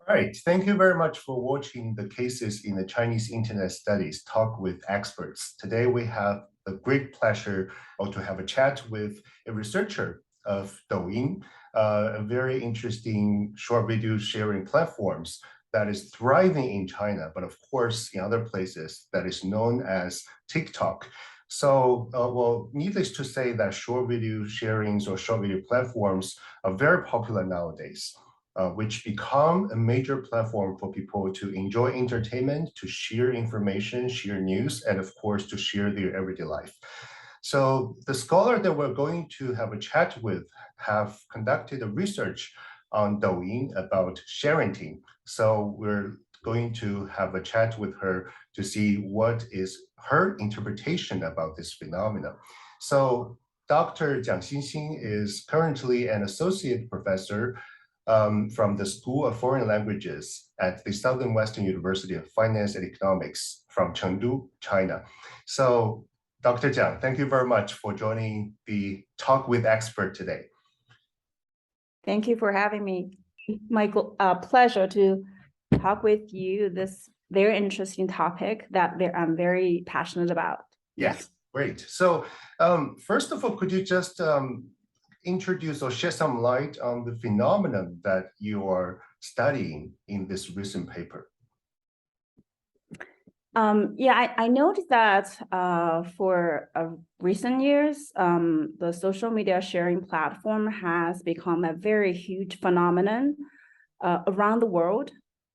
All right, thank you very much for watching the Cases in the Chinese Internet Studies Talk with Experts. Today we have the great pleasure to have a chat with a researcher of Douyin, a very interesting short video sharing platforms that is thriving in China, but of course in other places that is known as TikTok. So, well, needless to say that short video sharings or short video platforms are very popular nowadays. Which become a major platform for people to enjoy entertainment, to share information, share news, and of course, to share their everyday life. So the scholar that we're going to have a chat with have conducted a research on Douyin about sharenting. So we're going to have a chat with her to see what is her interpretation about this phenomenon. So Dr. Jiang Xinxin is currently an associate professor from the School of Foreign Languages at the Southern Western University of Finance and Economics from Chengdu, China. So, Dr. Jiang, thank you very much for joining the Talk with Expert today. Thank you for having me. Michael, pleasure to talk with you this very interesting topic that I'm very passionate about. Yes, great. So, first of all, could you just introduce or shed some light on the phenomenon that you are studying in this recent paper? I noticed that for recent years, the social media sharing platform has become a very huge phenomenon around the world.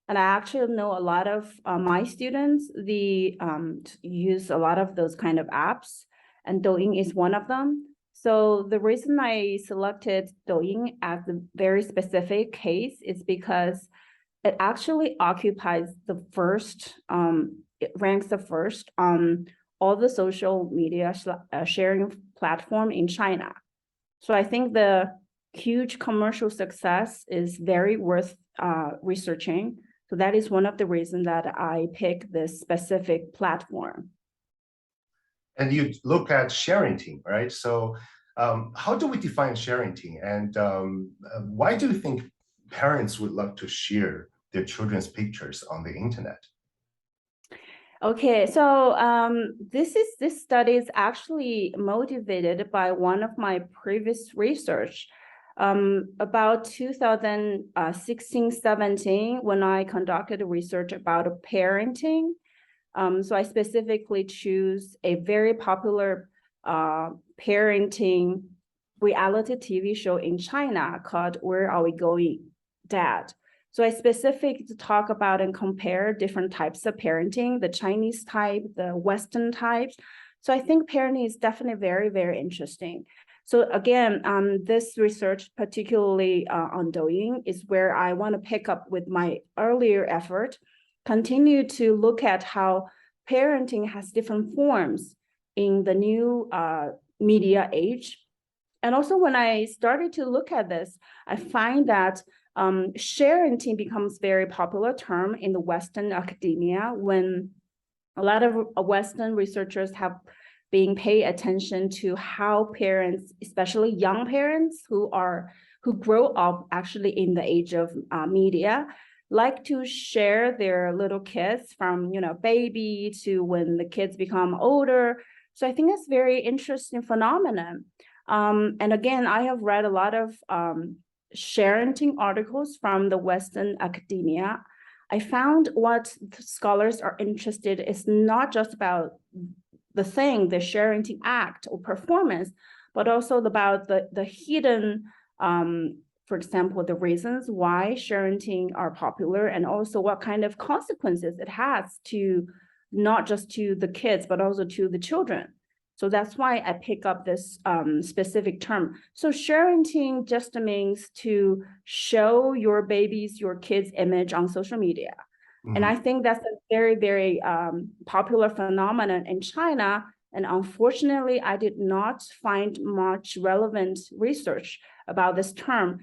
And I actually know a lot of my students, they use a lot of those kind of apps, and Douyin is one of them. So the reason I selected Douyin as a very specific case is because it actually occupies the first, it ranks the first on all the social media sharing platform in China. So I think the huge commercial success is very worth researching. So that is one of the reasons that I picked this specific platform. And you look at sharenting, right? So how do we define sharenting? And why do you think parents would love to share their children's pictures on the internet? Okay, so this study is actually motivated by one of my previous research about 2016-17 when I conducted research about parenting. So I specifically choose a very popular parenting reality TV show in China called Where Are We Going, Dad? So I specifically talk about and compare different types of parenting, the Chinese type, the Western types. So I think parenting is definitely very, very interesting. So again, this research, particularly on Douyin, is where I want to pick up with my earlier effort, continue to look at how parenting has different forms in the new media age. And also when I started to look at this, I find that sharenting becomes very popular term in the Western academia when a lot of Western researchers have been paying attention to how parents, especially young parents who grow up actually in the age of media, like to share their little kids from baby to when the kids become older. So I think it's very interesting phenomenon. And again, I have read a lot of sharenting articles from the Western academia. I found what scholars are interested is not just about the sharenting act or performance, but also about the hidden, for example, the reasons why sharenting are popular, and also what kind of consequences it has to not just to the kids, but also to the children. So that's why I pick up this specific term. So sharenting just means to show your kids' image on social media. Mm-hmm. And I think that's a very, very popular phenomenon in China. And unfortunately, I did not find much relevant research about this term.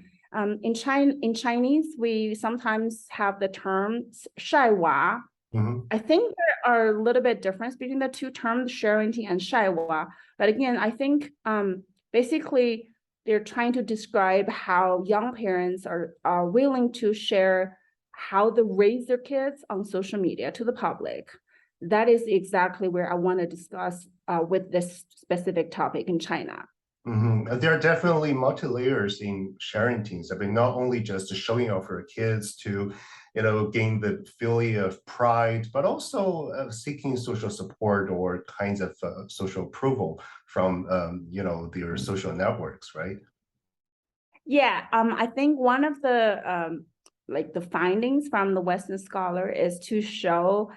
In Chinese, we sometimes have the term 晒娃. Mm-hmm. I think there are a little bit difference between the two terms, sharenting and 晒娃. But again, I think basically they're trying to describe how young parents are willing to share how they raise their kids on social media to the public. That is exactly where I want to discuss with this specific topic in China. There are definitely multi-layers in Sharenting. I mean, not only just showing off for kids to, gain the feeling of pride, but also seeking social support or kinds of social approval from, their social networks, right? Yeah, I think one of the the findings from the Western scholar is to show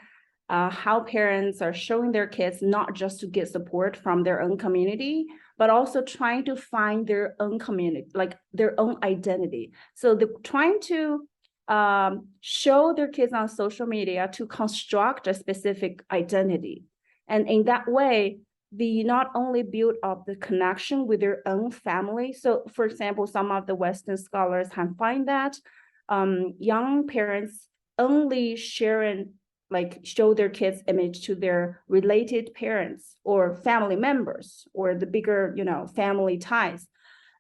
how parents are showing their kids not just to get support from their own community, but also trying to find their own community, like their own identity. So they're trying to show their kids on social media to construct a specific identity. And in that way, they not only build up the connection with their own family. So for example, some of the Western scholars have find that young parents only show their kids' image to their related parents or family members or the bigger, family ties.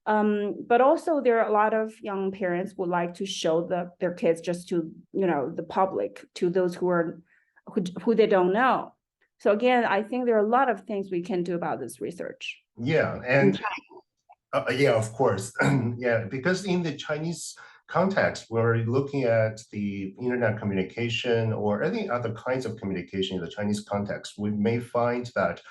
But also there are a lot of young parents would like to show their kids just to, the public, to those who they don't know. So again, I think there are a lot of things we can do about this research. Yeah, and yeah, of course. Yeah, because in the Chinese context, we're looking at the internet communication or any other kinds of communication in the Chinese context, we may find that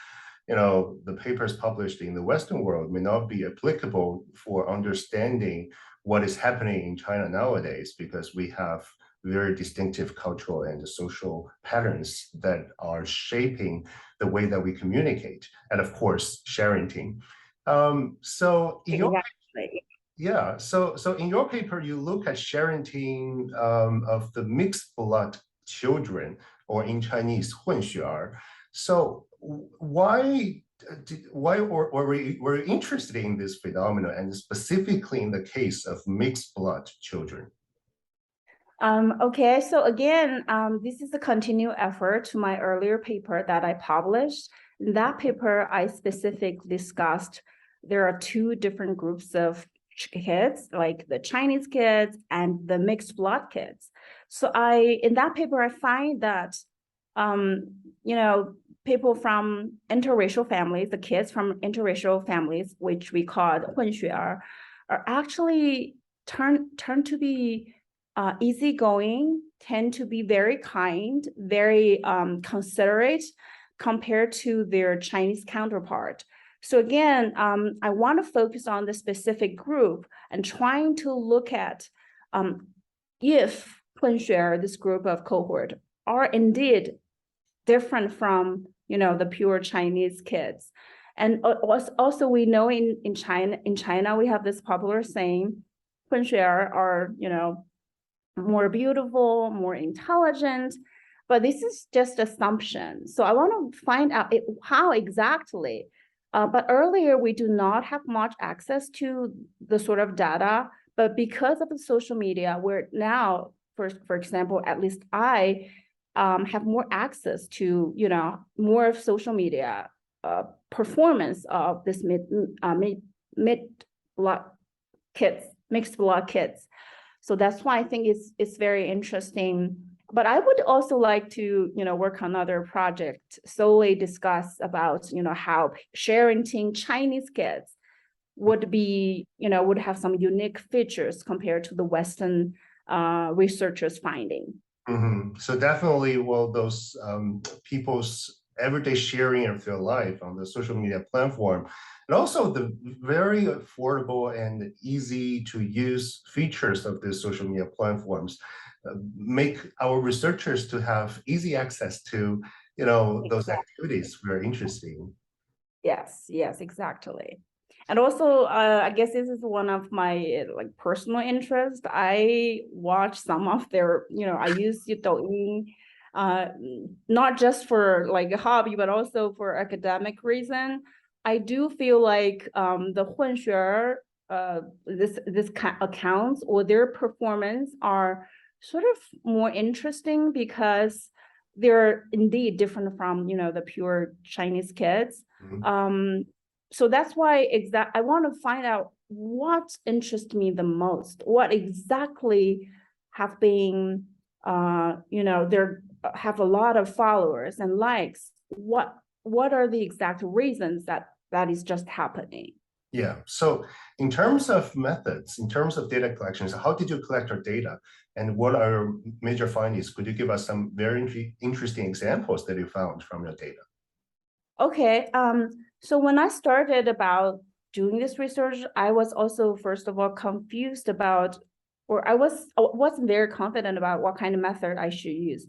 the papers published in the Western world may not be applicable for understanding what is happening in China nowadays, because we have very distinctive cultural and social patterns that are shaping the way that we communicate, and of course, Sharenting. So in your Yeah, so in your paper, you look at Sharenting of the mixed blood children, or in Chinese, 混血儿. So why were you interested in this phenomenon, and specifically in the case of mixed blood children? Okay, so again, this is a continued effort to my earlier paper that I published. In that paper, I specifically discussed there are two different groups of kids, like the Chinese kids and the mixed blood kids. So in that paper, I find that, people from interracial families, the kids from interracial families, which we call 混血儿, are actually turn to be easygoing, tend to be very kind, very considerate compared to their Chinese counterpart. So again, I want to focus on the specific group and trying to look at if 混血儿, this group of cohort, are indeed different from the pure Chinese kids. And also we know in China we have this popular saying, 混血儿 are more beautiful, more intelligent, but this is just assumption. So I want to find out how exactly. But earlier we do not have much access to the sort of data, but because of the social media, we're now, for example, at least I have more access to more of social media performance of this mixed blood kids. So that's why I think it's very interesting. But I would also like to, work on another project, solely discuss about, how Sharenting Chinese kids would be, would have some unique features compared to the Western researchers' finding. So definitely, well, those people's everyday sharing of their life on the social media platform, and also the very affordable and easy to use features of the social media platforms make our researchers to have easy access to, those activities very interesting. Yes, exactly. And also, I guess this is one of my personal interests. I watch some of their, I use Douyin, not just for a hobby, but also for academic reason. I do feel like the 混血儿, this accounts or their performance are sort of more interesting because they're indeed different from the pure Chinese kids. So that's why I want to find out what interests me the most, what exactly have been they have a lot of followers and likes. What are the exact reasons that is just happening? Yeah. So in terms of methods, in terms of data collections, how did you collect your data? And what are your major findings? Could you give us some very interesting examples that you found from your data? Okay. So when I started about doing this research, I was also, first of all, confused about, or I wasn't very confident about what kind of method I should use.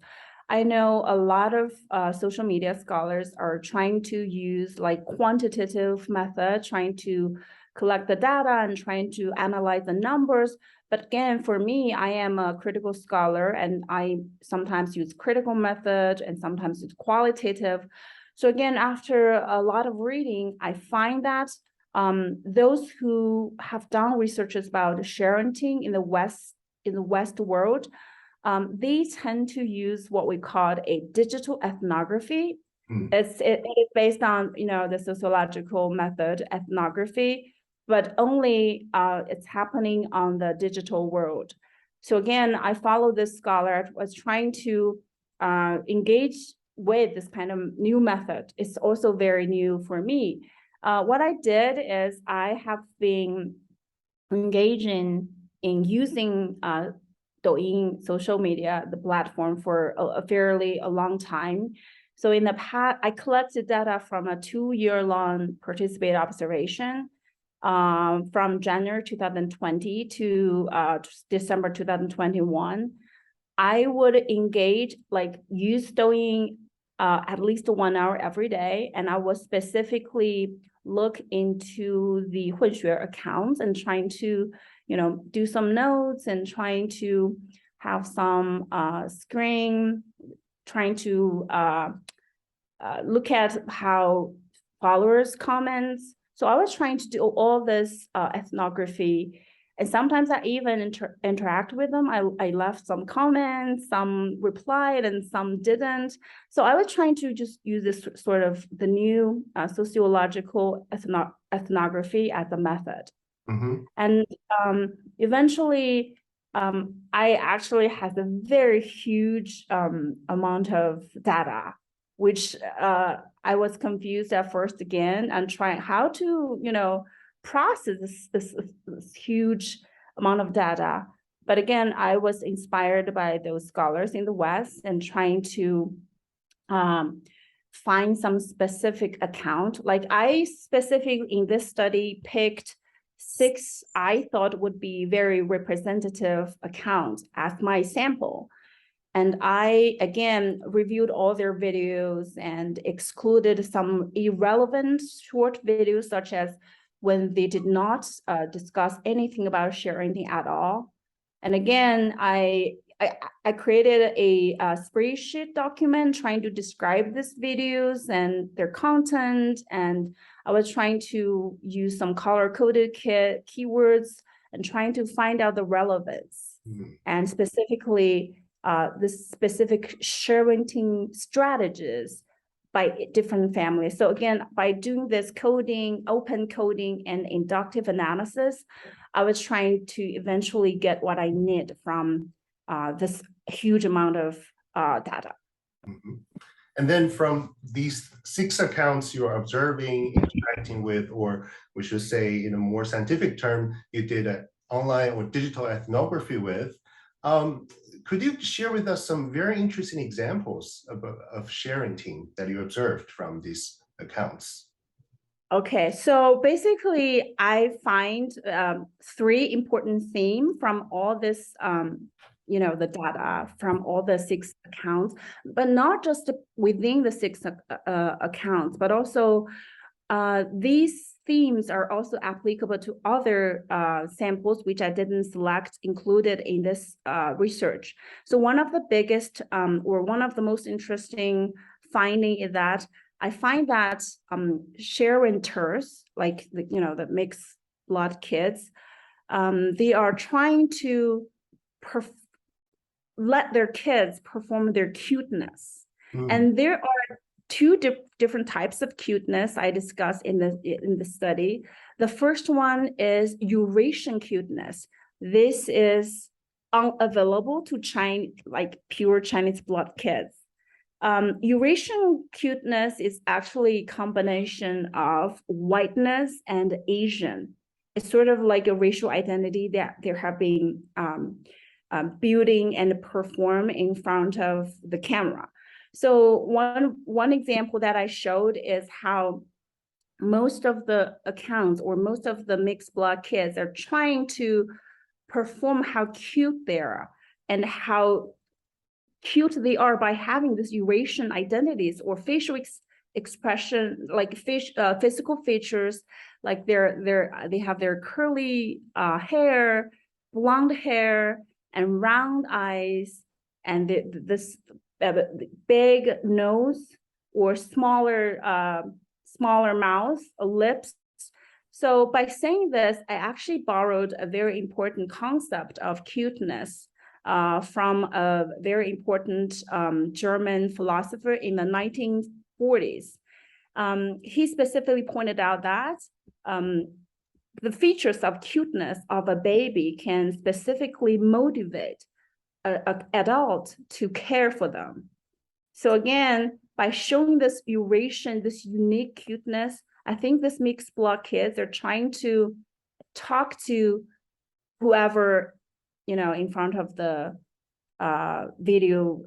I know a lot of social media scholars are trying to use like quantitative method, trying to collect the data and trying to analyze the numbers. But again, for me, I am a critical scholar and I sometimes use critical method and sometimes use qualitative. So again, after a lot of reading, I find that those who have done researches about sharenting in the West world, they tend to use what we call a digital ethnography. It is based on the sociological method ethnography, but only it's happening on the digital world. So again, I follow this scholar, was trying to engage with this kind of new method. It's also very new for me. What I did is I have been engaging in using Douyin social media, the platform, for a fairly long time. So in the past, I collected data from a 2-year-long participated observation from January 2020 to December 2021. I would engage, use Douyin at least 1 hour every day, and I would specifically look into the 混学 accounts and trying to, do some notes and trying to have some screen, trying to look at how followers comments. So I was trying to do all this ethnography. And sometimes I even interact with them. I left some comments, some replied, and some didn't. So I was trying to just use this sort of the new sociological ethnography as a method. And eventually, I actually had a very huge amount of data, which I was confused at first again and trying how to, process this huge amount of data. But again, I was inspired by those scholars in the West and trying to find some specific account. Like I specifically in this study picked 6 I thought would be very representative accounts as my sample. And I, again, reviewed all their videos and excluded some irrelevant short videos, such as when they did not discuss anything about sharenting at all. And again, I created a spreadsheet document trying to describe these videos and their content. And I was trying to use some color-coded keywords and trying to find out the relevance. And specifically, the specific sharenting strategies by different families. So again, by doing this coding, open coding, and inductive analysis, I was trying to eventually get what I need from this huge amount of data. And then from these 6 accounts you're observing, interacting with, or we should say in a more scientific term, you did an online or digital ethnography with, could you share with us some very interesting examples of sharenting that you observed from these accounts? Okay, so basically, I find 3 important themes from all this, the data from all the 6 accounts, but not just within the 6 accounts, but also these themes are also applicable to other samples, which I didn't select, included in this research. So one of the biggest or one of the most interesting finding is that I find that sharenters, like the mixed blood kids, they are trying to let their kids perform their cuteness. And there are 2 different types of cuteness I discussed in the study. The first one is Eurasian cuteness. This is unavailable to Chinese, like pure Chinese blood kids. Eurasian cuteness is actually a combination of whiteness and Asian. It's sort of like a racial identity that they have been building and perform in front of the camera. So one example that I showed is how most of the accounts or most of the mixed blood kids are trying to perform how cute they are and how cute they are by having these Eurasian identities or facial expression, like physical features, like they have their curly hair, blonde hair, and round eyes, and this big nose or smaller mouth, lips. So by saying this, I actually borrowed a very important concept of cuteness from a very important German philosopher in the 1940s. He specifically pointed out that the features of cuteness of a baby can specifically motivate an adult to care for them. So again, by showing this Eurasian, this unique cuteness, I think this mixed blood kids are trying to talk to whoever, in front of the video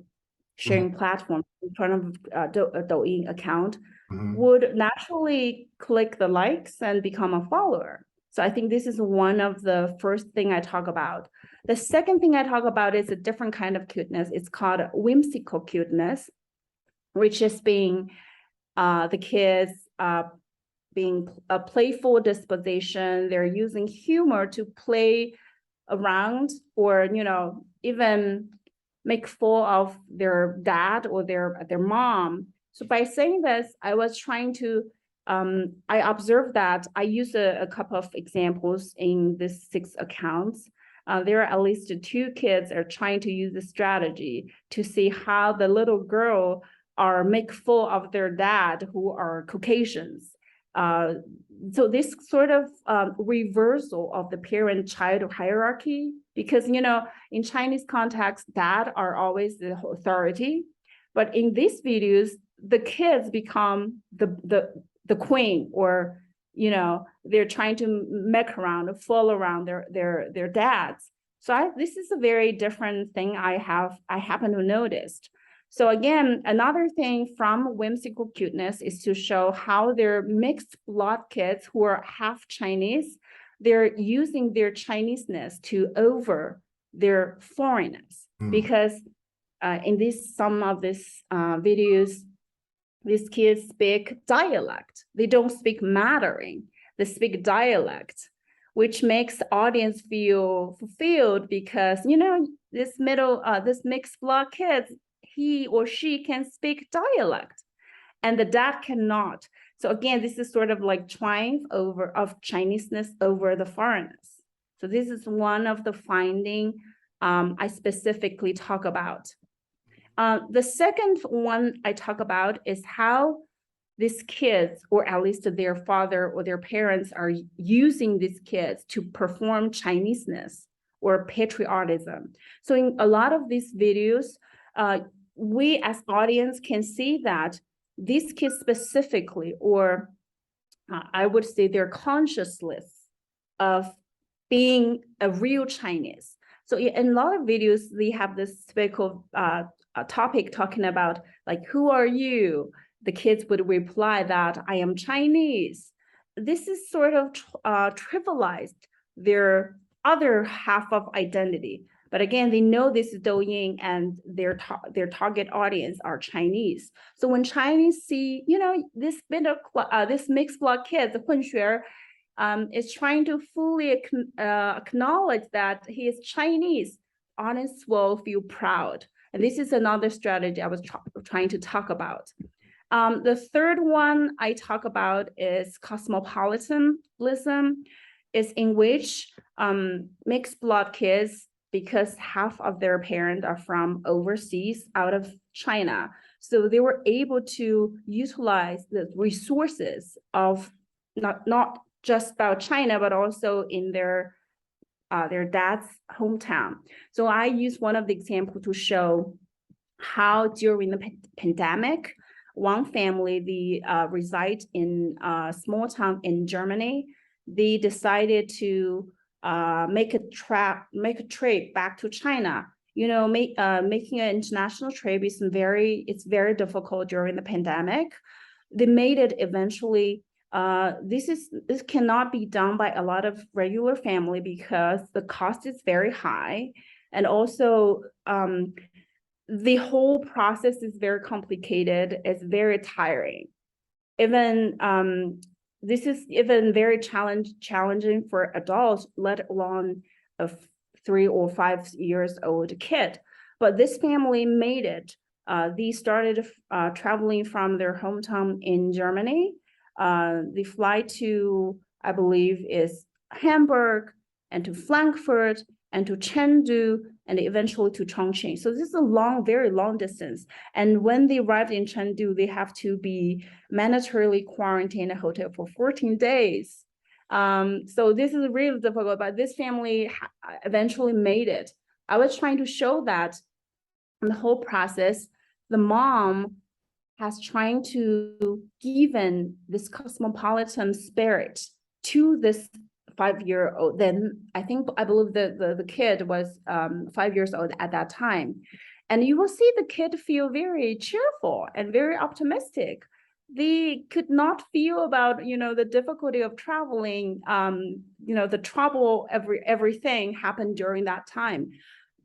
sharing platform, in front of a Douyin account, would naturally click the likes and become a follower. So I think this is one of the first thing I talk about. The second thing I talk about is a different kind of cuteness. It's called whimsical cuteness, which is being the kids being a playful disposition. They're using humor to play around or, even make fun of their dad or their mom. So by saying this, I was trying to, I observed that I use a couple of examples in these 6 accounts. There are at least 2 kids are trying to use the strategy to see how the little girl are make fun of their dad who are Caucasians. So this sort of reversal of the parent-child hierarchy, because, in Chinese context, dad are always the authority. But in these videos, the kids become the queen, or, they're trying to make around, fall around their dads. So this is a very different thing I happen to notice. So again, another thing from whimsical cuteness is to show how they're mixed blood kids who are half Chinese, they're using their Chineseness to over their foreignness. Because in some of these videos, these kids speak dialect. They don't speak Mandarin, they speak dialect, which makes the audience feel fulfilled because, this mixed blood kids, he or she can speak dialect and the dad cannot. So again, this is sort of like triumph of Chineseness over the foreignness. So this is one of the finding I specifically talk about. The second one I talk about is how these kids, or at least their father or their parents, are using these kids to perform Chineseness or patriotism. So in a lot of these videos, we as audience can see that these kids specifically, or I would say they're consciousness of being a real Chinese. So in a lot of videos, they have this typical topic talking about like, who are you? The kids would reply that I am Chinese. This is sort of trivialized their other half of identity. But again, they know this is Douyin and their target audience are Chinese. So when Chinese see, this mixed blood kid, the Hunshuer, is trying to fully acknowledge that he is Chinese, audience will feel proud. And this is another strategy I was trying to talk about. The third one I talk about is cosmopolitanism, is in which mixed blood kids, because half of their parents are from overseas, out of China. So they were able to utilize the resources of not just about China, but also in their their dad's hometown. So I use one of the examples to show how during the pandemic, one family, they reside in a small town in Germany. They decided to make a trip back to China. Making an international trip is it's very difficult during the pandemic. They made it eventually. This cannot be done by a lot of regular family because the cost is very high, and also the whole process is very complicated. It's very tiring. Even this is even very challenging for adults, let alone a 3 or 5 years old kid. But this family made it. They started traveling from their hometown in Germany. They fly to, I believe, is Hamburg, and to Frankfurt, and to Chengdu, and eventually to Chongqing. So this is a very long distance. And when they arrived in Chengdu, they have to be mandatorily quarantined in a hotel for 14 days. So this is really difficult, but this family eventually made it. I was trying to show that in the whole process, the mom has trying to given this cosmopolitan spirit to this 5-year-old. Then I believe the kid was 5 years old at that time. And you will see the kid feel very cheerful and very optimistic. They could not feel about, the difficulty of traveling, the trouble, everything happened during that time.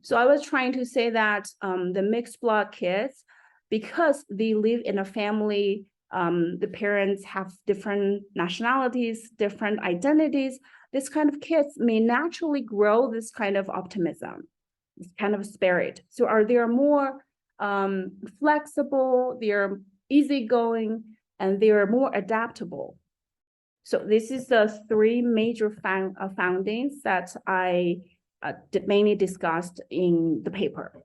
So I was trying to say that the mixed blood kids, because they live in a family, the parents have different nationalities, different identities, this kind of kids may naturally grow this kind of optimism, this kind of spirit. So they are more flexible, they are easygoing, and they are more adaptable. So this is the 3 major findings that I mainly discussed in the paper.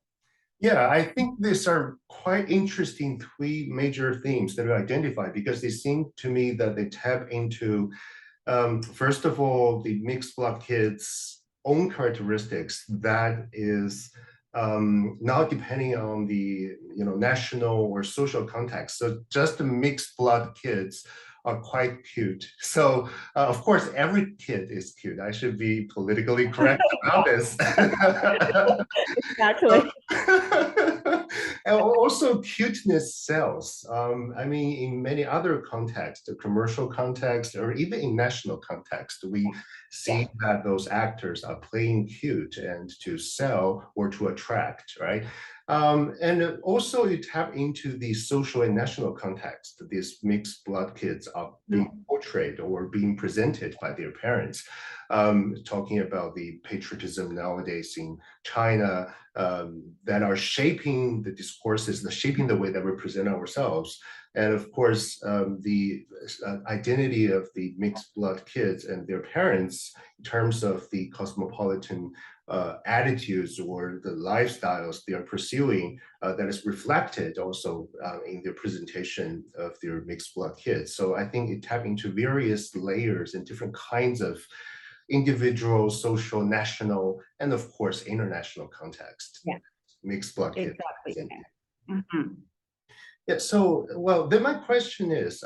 Yeah, I think these are quite interesting 3 major themes that are identified, because they seem to me that they tap into, first of all, the mixed blood kids' own characteristics that is not depending on the national or social context. So just the mixed blood kids are quite cute. So of course, every kid is cute. I should be politically correct about this. Exactly. And also cuteness sells. I mean, in many other contexts, the commercial context, or even in national context, we see that those actors are playing cute and to sell or to attract, right? And also you tap into the social and national context. These mixed blood kids are being portrayed or being presented by their parents. Talking about the patriotism nowadays in China that are shaping the discourses, shaping the way that we present ourselves. And of course, the identity of the mixed blood kids and their parents in terms of the cosmopolitan attitudes or the lifestyles they are pursuing that is reflected also in their presentation of their mixed blood kids. So I think it taps into various layers and different kinds of individual, social, national, and of course, international context. Yeah. Mixed blood kids. Exactly. Yeah, so, well, then my question is,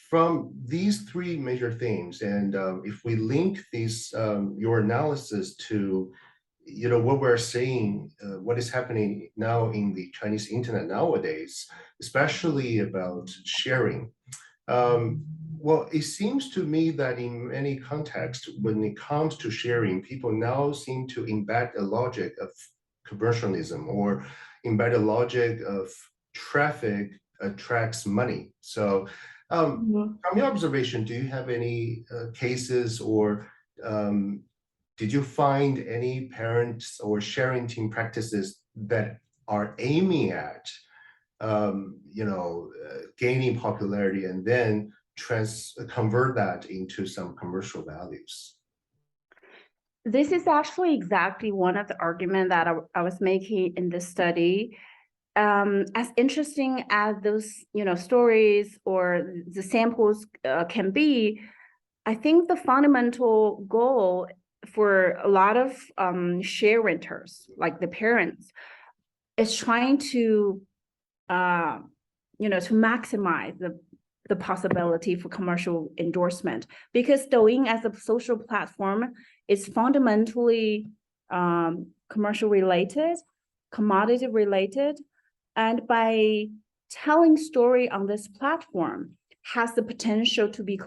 from these 3 major themes, and if we link these, your analysis to, what we're seeing, what is happening now in the Chinese internet nowadays, especially about sharing. Well, it seems to me that in many contexts, when it comes to sharing, people now seem to embed a logic of commercialism or embed a logic of traffic attracts money. So from your observation, do you have any cases or did you find any parents or sharing team practices that are aiming at gaining popularity and then convert that into some commercial values? This is actually exactly one of the arguments that I was making in this study. As interesting as those stories or the samples can be, I think the fundamental goal for a lot of share renters, like the parents, is trying to to maximize the possibility for commercial endorsement, because Douyin as a social platform is fundamentally commercial related, commodity related, and by telling story on this platform has the potential to be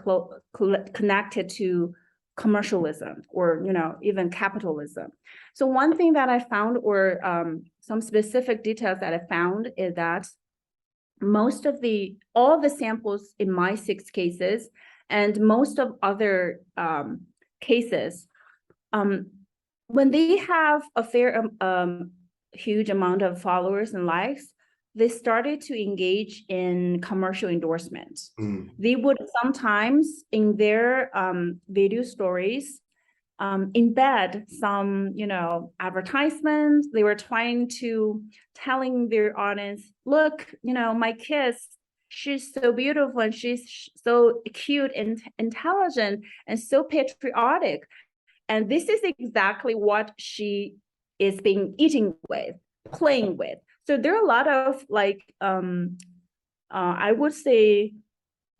connected to commercialism or even capitalism. So one thing that I found, or some specific details that I found, is that all the samples in my 6 cases and most of other cases, when they have a huge amount of followers and likes, they started to engage in commercial endorsement. They would sometimes in their video stories embed some, advertisements. They were trying to telling their audience, look, my kids, she's so beautiful and she's so cute and intelligent and so patriotic. And this is exactly what she is being eating with, playing with. So there are a lot of I would say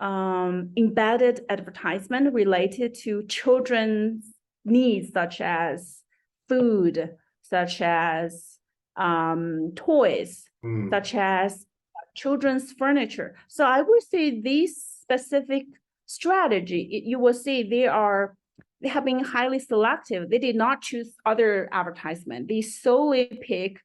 embedded advertisement related to children's needs, such as food, such as toys, such as children's furniture. So I would say these specific strategy, you will see they have been highly selective. They did not choose other advertisement. They solely pick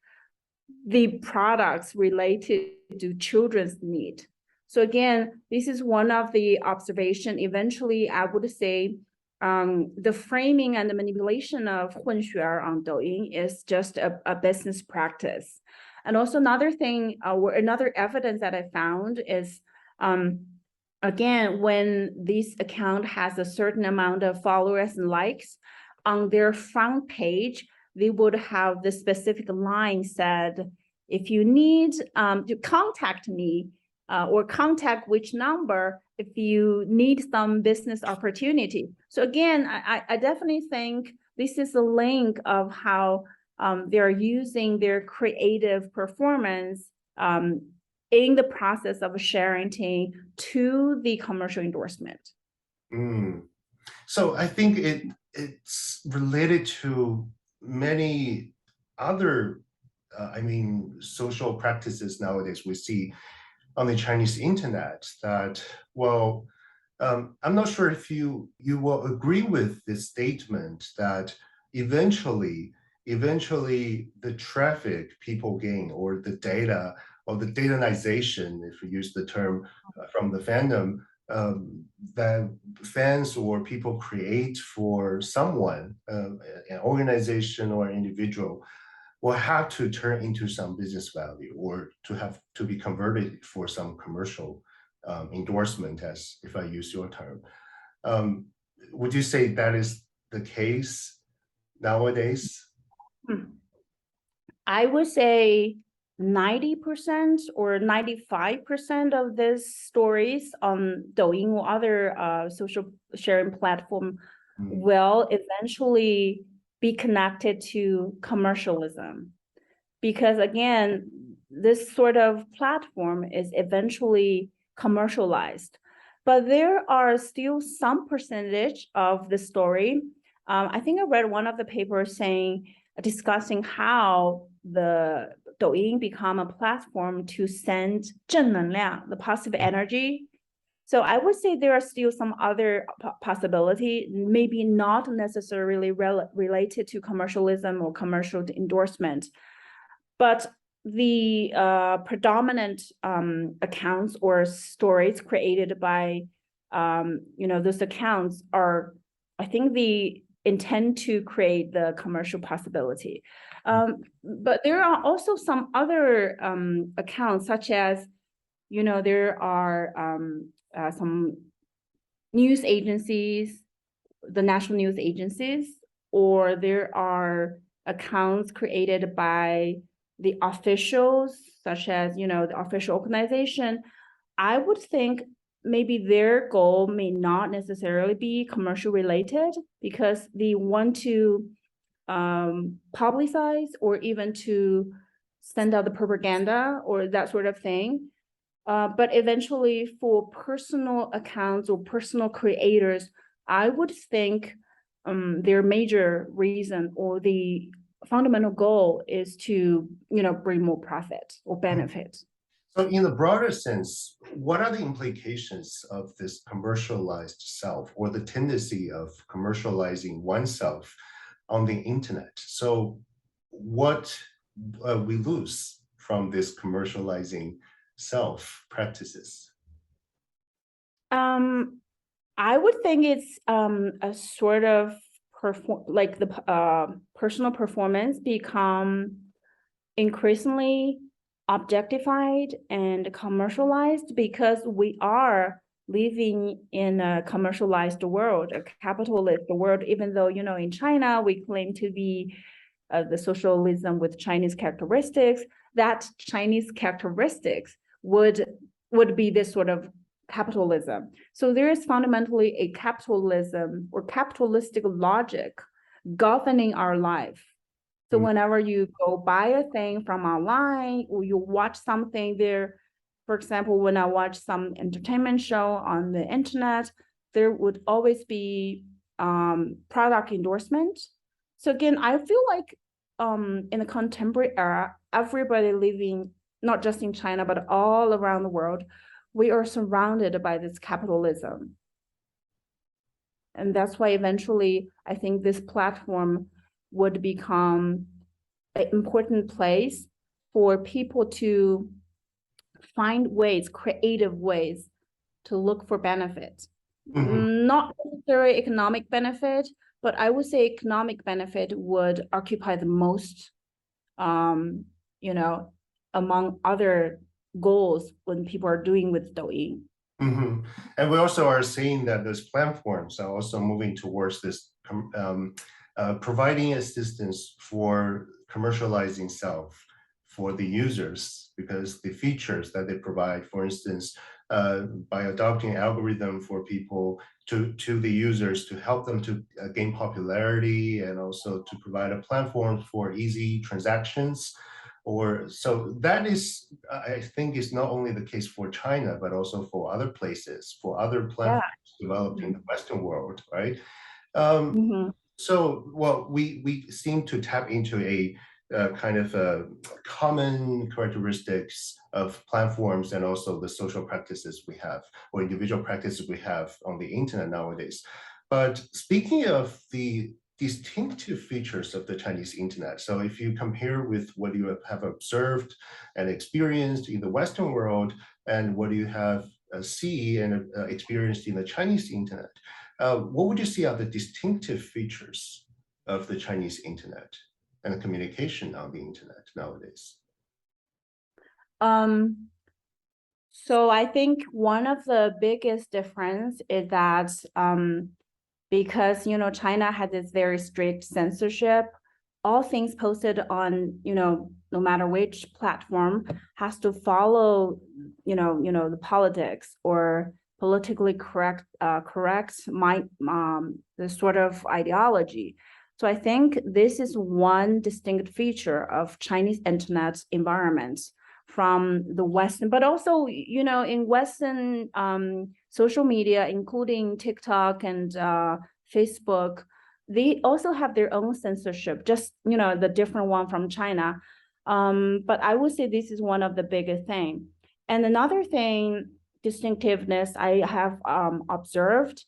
the products related to children's need. So again, this is one of the observation. Eventually, I would say the framing and the manipulation of 混血儿 on Douyin is just a business practice. And also another thing, or another evidence that I found is, again, when this account has a certain amount of followers and likes, on their front page, they would have the specific line said, if you need to contact me or contact which number if you need some business opportunity. So again, I definitely think this is a link of how they're using their creative performance in the process of sharenting to the commercial endorsement. So I think it's related to many other, social practices nowadays we see on the Chinese internet that, well, I'm not sure if you will agree with this statement that eventually the traffic people gain, or the data, or the datanization, if we use the term from the fandom, that fans or people create for someone, an organization or individual, will have to turn into some business value, or to be converted for some commercial endorsement, as if I use your term. Would you say that is the case nowadays? I would say 90% or 95% of these stories on Douyin or other social sharing platform will eventually be connected to commercialism. Because again, this sort of platform is eventually commercialized. But there are still some percentage of the story. I think I read one of the papers discussing how the Douyin become a platform to send 正能量, the positive energy. So I would say there are still some other possibility, maybe not necessarily related to commercialism or commercial endorsement, but the predominant accounts or stories created by those accounts are, I think, the intend to create the commercial possibility. But there are also some other accounts, such as, there are some news agencies, the national news agencies, or there are accounts created by the officials, such as, the official organization. I would think maybe their goal may not necessarily be commercial related because they want to publicize or even to send out the propaganda or that sort of thing. But eventually for personal accounts or personal creators, I would think their major reason or the fundamental goal is to, bring more profit or benefit. So in the broader sense, what are the implications of this commercialized self or the tendency of commercializing oneself on the internet? So what we lose from this commercializing self practices? I would think it's a sort of personal performance become increasingly objectified and commercialized because we are living in a commercialized world, a capitalist world, even though, in China, we claim to be the socialism with Chinese characteristics, that Chinese characteristics would be this sort of capitalism. So there is fundamentally a capitalism or capitalistic logic governing our life. So whenever you go buy a thing from online or you watch something there, for example, when I watch some entertainment show on the internet, there would always be product endorsement. So again, I feel like in the contemporary era, everybody living, not just in China, but all around the world, we are surrounded by this capitalism. And that's why eventually I think this platform would become an important place for people to find ways, creative ways to look for benefit. Not necessarily economic benefit, but I would say economic benefit would occupy the most, among other goals when people are doing with Douyin. And we also are seeing that those platforms are also moving towards this providing assistance for commercializing self for the users, because the features that they provide, for instance, by adopting algorithm for people to the users to help them to gain popularity and also to provide a platform for easy transactions. So that is, I think, is not only the case for China, but also for other places, for other platforms developed in the Western world, right? So, well, we seem to tap into a kind of common characteristics of platforms and also the social practices we have or individual practices we have on the internet nowadays. But speaking of the distinctive features of the Chinese internet, so if you compare with what you have observed and experienced in the Western world and what you have see and experienced in the Chinese internet, what would you see are the distinctive features of the Chinese internet and the communication on the internet nowadays? So I think one of the biggest difference is that because China had this very strict censorship, all things posted on no matter which platform has to follow the politics or politically correct the sort of ideology. So I think this is one distinct feature of Chinese internet environments from the Western, but also in Western social media, including TikTok and Facebook, they also have their own censorship, just the different one from China. But I would say this is one of the biggest thing. And another thing, distinctiveness I have observed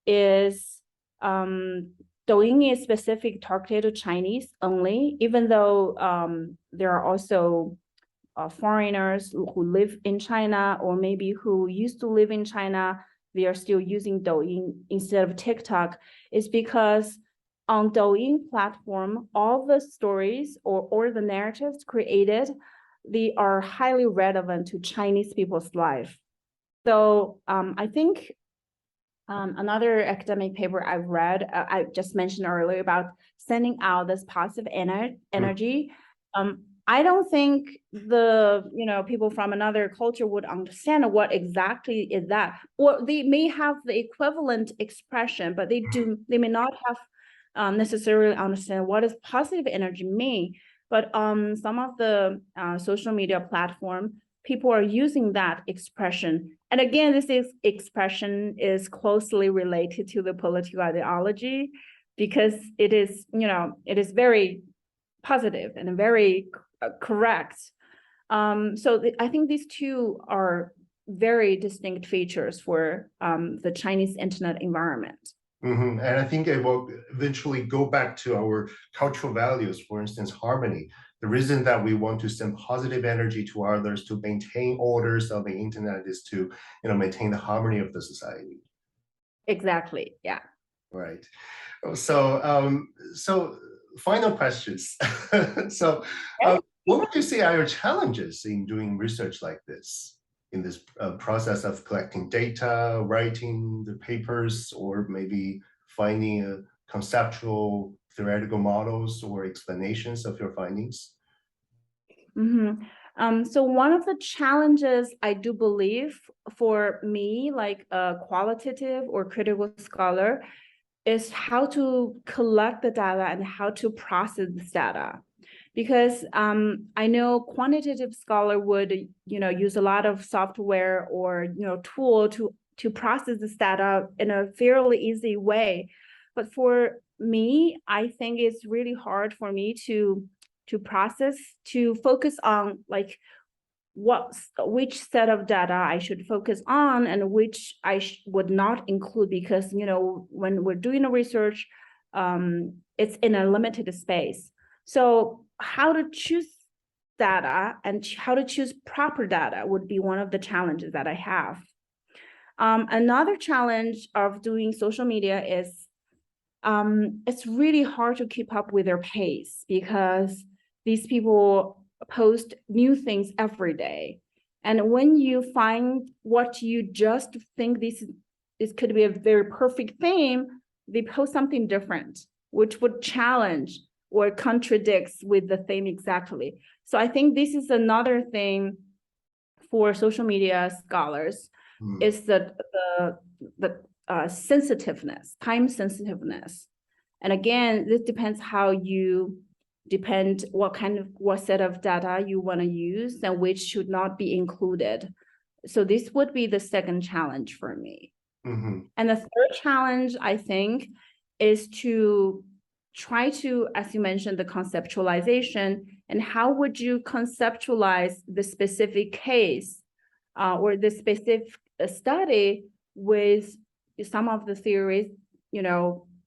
is Douyin is specific targeted to Chinese only, even though there are also foreigners who live in China or maybe who used to live in China, they are still using Douyin instead of TikTok, is because on Douyin platform, all the stories or the narratives created, they are highly relevant to Chinese people's life. So I think another academic paper I've read, I just mentioned earlier about sending out this positive energy. I don't think the, people from another culture would understand what exactly is that, or they may have the equivalent expression, but they may not have necessarily understand what does positive energy mean. But on some of the social media platform, people are using that expression. And again, expression is closely related to the political ideology, because it is, it is very positive and very correct. So I think these two are very distinct features for the Chinese internet environment. Mm-hmm. And I think it will eventually go back to our cultural values, for instance, harmony. The reason that we want to send positive energy to others, to maintain orders on the internet, is to, maintain the harmony of the society. Exactly. Yeah. Right. So final questions. So what would you say are your challenges in doing research like this, in this process of collecting data, writing the papers, or maybe finding conceptual theoretical models or explanations of your findings? So one of the challenges I do believe for me, like a qualitative or critical scholar, is how to collect the data and how to process this data. Because I know quantitative scholar would, use a lot of software or, tool to process this data in a fairly easy way. But for me, I think it's really hard for me to process, to focus on like which set of data I should focus on and which I would not include, because when we're doing a research, it's in a limited space. So how to choose data and how to choose proper data would be one of the challenges that I have. Another challenge of doing social media is it's really hard to keep up with their pace, because these people post new things every day. And when you find what you just think this could be a very perfect theme, they post something different, which would challenge or contradicts with the theme exactly. So I think this is another thing for social media scholars, is the sensitiveness, time sensitiveness. And again, this depends what set of data you want to use and which should not be included. So this would be the second challenge for me. And the third challenge, I think, is to try to, as you mentioned, the conceptualization, and how would you conceptualize the specific case or the specific study with some of the theories,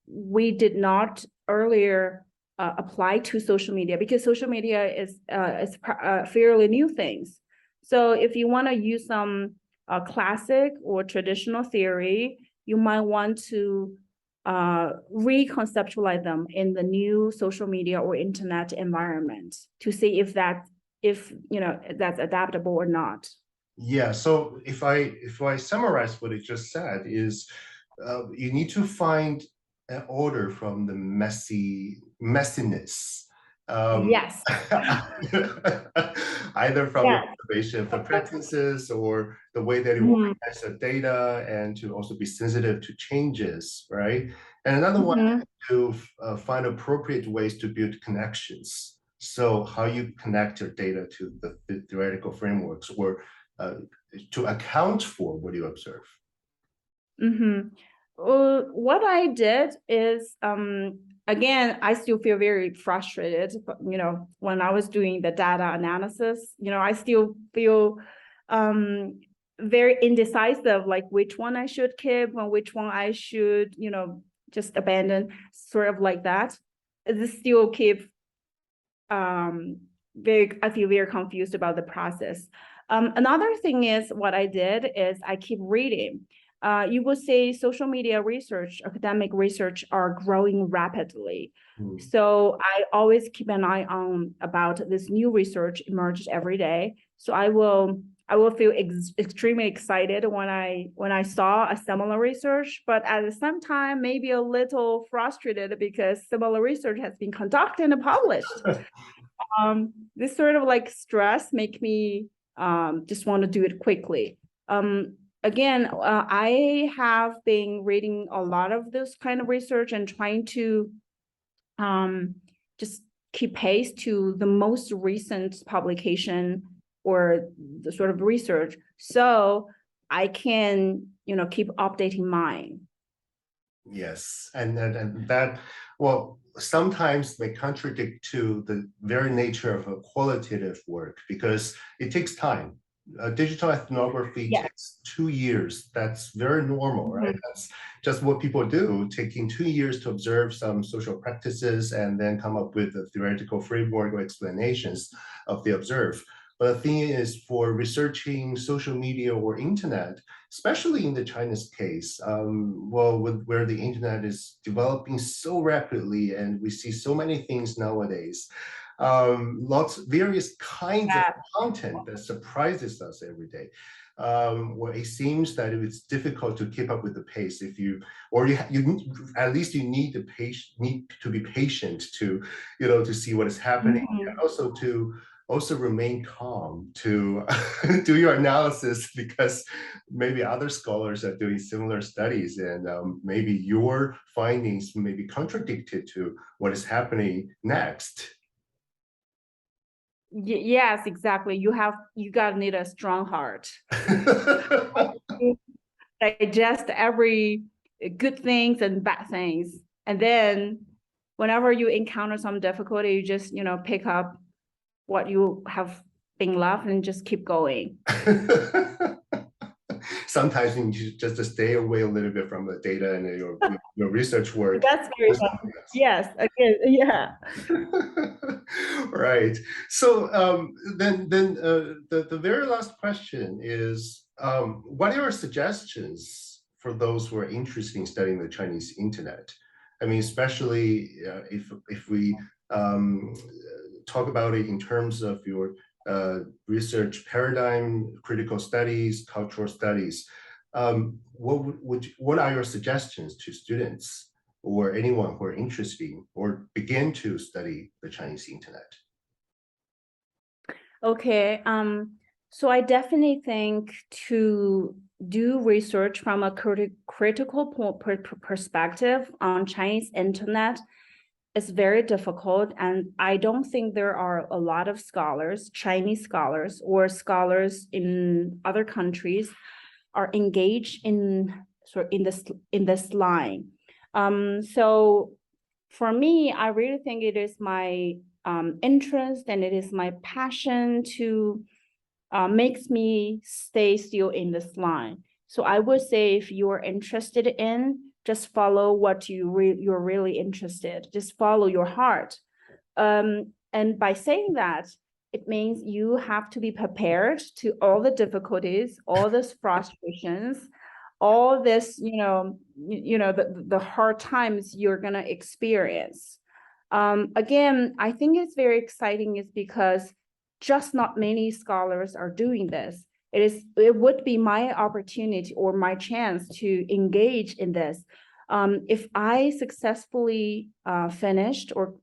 we did not earlier apply to social media, because social media is fairly new things. So if you want to use some classic or traditional theory, you might want to reconceptualize them in the new social media or internet environment to see if that's adaptable or not. Yeah. So if I summarize what you just said, is you need to find an order from the messiness. Yes. Either from your observation of the practices or the way that you organize the data, and to also be sensitive to changes, right? And another one, to find appropriate ways to build connections. So how you connect your data to the theoretical frameworks, or to account for what you observe. What I did is, again, I still feel very frustrated, when I was doing the data analysis, I still feel very indecisive, like which one I should keep and which one I should, just abandon, sort of like that. This still keep I feel very confused about the process. Another thing is, what I did is I keep reading. You will say social media research, academic research are growing rapidly. So I always keep an eye on about this new research emerged every day. So I will feel extremely excited when I saw a similar research, but at the same time, maybe a little frustrated because similar research has been conducted and published. This sort of like stress make me just want to do it quickly. Again, I have been reading a lot of this kind of research and trying to just keep pace to the most recent publication or the sort of research, so I can, keep updating mine. Yes, and that, well, sometimes may contradict to the very nature of a qualitative work because it takes time. Digital ethnography takes 2 years. That's very normal, right? That's just what people do, taking 2 years to observe some social practices and then come up with a theoretical framework or explanations of the observed. But the thing is, for researching social media or internet, especially in the China's case, where the internet is developing so rapidly and we see so many things nowadays, various kinds of content that surprises us every day. Where it seems that it's difficult to keep up with the pace if you at least you need to be patient to, to see what is happening, and also to remain calm to do your analysis, because maybe other scholars are doing similar studies and maybe your findings may be contradicted to what is happening next. Yes, exactly. You gotta need a strong heart. Digest every good things and bad things. And then whenever you encounter some difficulty, you just, pick up what you have been left and just keep going. Sometimes you need just to stay away a little bit from the data and your research work. That's very fun. Yes, again, yeah. Right. So then the very last question is, what are your suggestions for those who are interested in studying the Chinese internet? I mean, especially if we talk about it in terms of your research paradigm, critical studies, cultural studies. What are your suggestions to students or anyone who are interested in or begin to study the Chinese internet? Okay, so I definitely think to do research from a critical perspective on Chinese internet is very difficult, and I don't think there are a lot of scholars, Chinese scholars or scholars in other countries are engaged in this line. So for me, I really think it is my interest and it is my passion to makes me stay still in this line. So I would say if you're interested in, just follow what you're really interested. Just follow your heart. And by saying that, it means you have to be prepared to all the difficulties, all these frustrations, all this, the hard times you're gonna experience. Again, I think it's very exciting is because just not many scholars are doing this. It would be my opportunity or my chance to engage in this. If I successfully finished or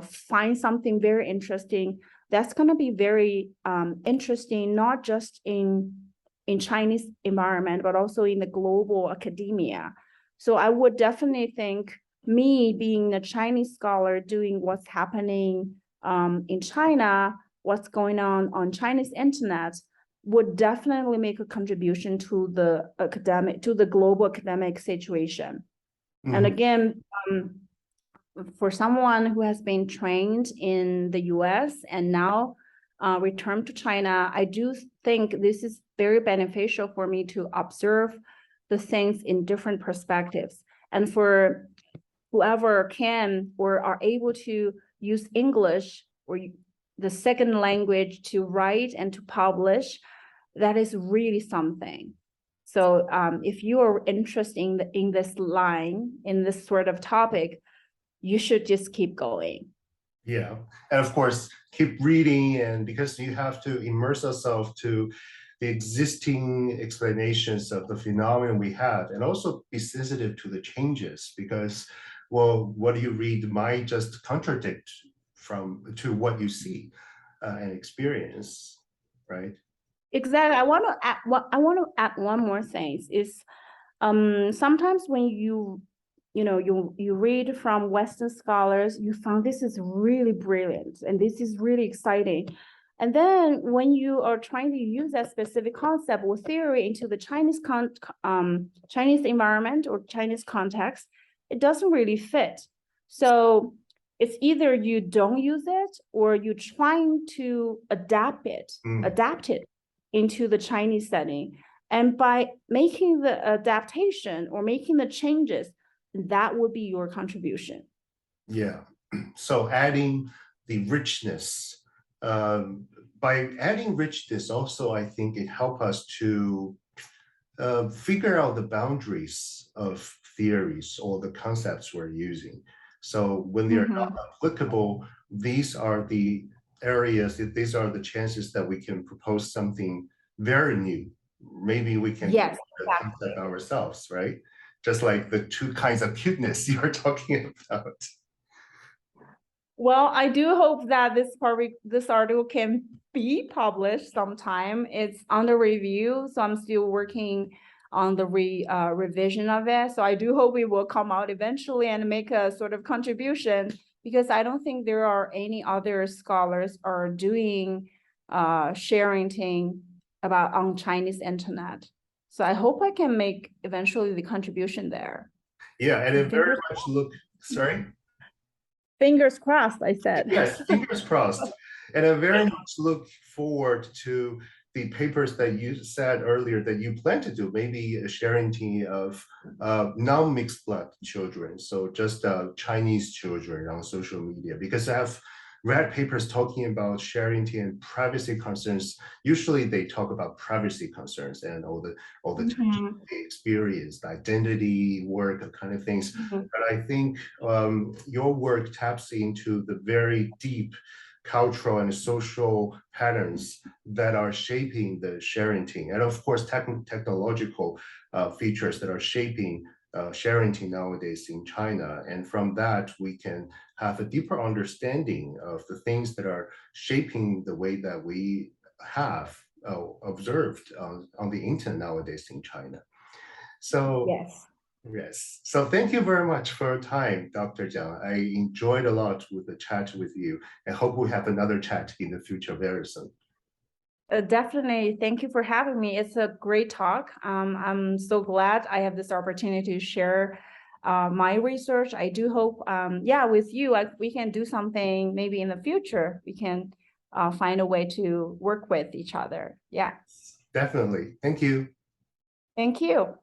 find something very interesting, that's going to be very interesting, not just in Chinese environment, but also in the global academia. So I would definitely think me being a Chinese scholar doing what's happening in China, what's going on Chinese internet, would definitely make a contribution to the global academic situation. And again, for someone who has been trained in the US and now returned to China, I do think this is very beneficial for me to observe the things in different perspectives. And for whoever can or are able to use English or the second language to write and to publish, that is really something. So if you are interested in this line, in this sort of topic, you should just keep going. Yeah, and of course, keep reading, and because you have to immerse yourself to the existing explanations of the phenomenon we have, and also be sensitive to the changes, because, well, what you read might just contradict to what you see and experience, right? Exactly. I want to add one more thing is sometimes when you read from Western scholars, you found this is really brilliant and this is really exciting. And then when you are trying to use that specific concept or theory into the Chinese environment or Chinese context, it doesn't really fit. So it's either you don't use it or you're trying to adapt it into the Chinese setting. And by making the adaptation or making the changes, that would be your contribution. Yeah. So adding the richness, by adding richness also, I think it helps us to figure out the boundaries of theories or the concepts we're using. So when they are not applicable, these are the areas, these are the chances that we can propose something very new. Maybe we can concept ourselves, right? Just like the two kinds of cuteness you're talking about. Well, I do hope that this article can be published sometime. It's under review, so I'm still working on the revision of it. So I do hope it will come out eventually and make a sort of contribution, because I don't think there are any other scholars are doing sharenting about on Chinese internet. So I hope I can make eventually the contribution there. Yeah, and it very much sorry? Fingers crossed, I said. Yes, fingers crossed. And I very much look forward to the papers that you said earlier that you plan to do, maybe a sharenting of non-mixed blood children, so just Chinese children on social media, because I have read papers talking about sharenting and privacy concerns. Usually they talk about privacy concerns and all the experience, the identity, work, kind of things. But I think your work taps into the very deep cultural and social patterns that are shaping the sharenting, and of course technological features that are shaping sharenting nowadays in China. And from that, we can have a deeper understanding of the things that are shaping the way that we have observed on the internet nowadays in China. So yes. So thank you very much for your time, Dr. Jiang. I enjoyed a lot with the chat with you, and hope we have another chat in the future very soon. Definitely. Thank you for having me. It's a great talk. I'm so glad I have this opportunity to share my research. I do hope, with you, we can do something maybe in the future. We can find a way to work with each other. Yeah. Definitely. Thank you. Thank you.